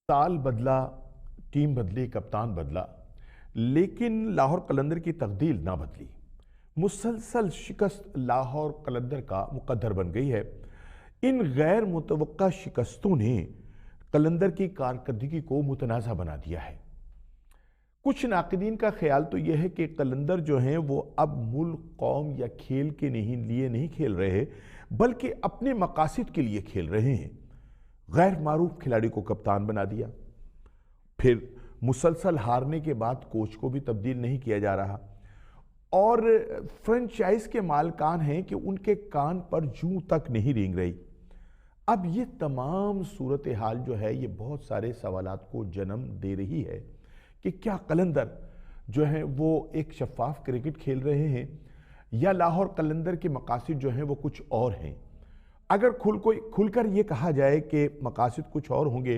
साल बदला, टीम बदली, कप्तान बदला, लेकिन लाहौर कलंदर की तकदीर ना बदली। मुसलसल शिकस्त लाहौर कलंदर का मुकद्दर बन गई है। इन गैर मुतवक्का शिकस्तों ने कलंदर की कारकर्दगी को मुतनाज़ा बना दिया है। कुछ नाक़दीन का ख्याल तो यह है कि कलंदर जो हैं वो अब मुल्क, कौम या खेल के लिए नहीं खेल रहे, बल्कि अपने मकासद के लिए खेल रहे हैं। गैर मारूफ खिलाड़ी को कप्तान बना दिया, फिर मुसलसल हारने के बाद कोच को भी तब्दील नहीं किया जा रहा, और फ्रेंचाइज के मालकान हैं कि उनके कान पर जूं तक नहीं रेंग रही। अब ये तमाम सूरत हाल जो है ये बहुत सारे सवालात को जन्म दे रही है कि क्या कलंदर जो है वो एक शफाफ क्रिकेट खेल रहे हैं या लाहौर कलंदर के मकासद जो हैं वो कुछ और हैं। अगर खुलकर ये कहा जाए कि मकासद कुछ और होंगे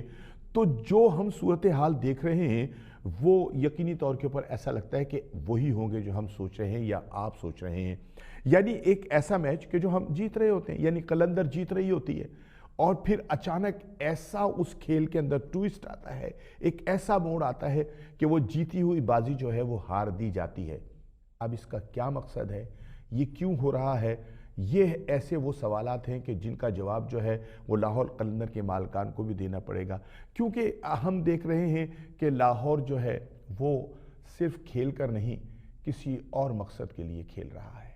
तो जो हम सूरत हाल देख रहे हैं वो यकीनी तौर के ऊपर ऐसा लगता है कि वही होंगे जो हम सोच रहे हैं या आप सोच रहे हैं। यानी एक ऐसा मैच कि जो हम जीत रहे होते हैं, यानी कलंदर जीत रही होती है, और फिर अचानक ऐसा उस खेल के अंदर ट्विस्ट आता है, एक ऐसा मोड़ आता है कि वो जीती हुई बाजी जो है वो हार दी जाती है। अब इसका क्या मकसद है, ये क्यों हो रहा है, ये ऐसे वो सवालात हैं कि जिनका जवाब जो है वो लाहौर कलंदर के मालकान को भी देना पड़ेगा, क्योंकि हम देख रहे हैं कि लाहौर जो है वो सिर्फ खेल कर नहीं, किसी और मकसद के लिए खेल रहा है।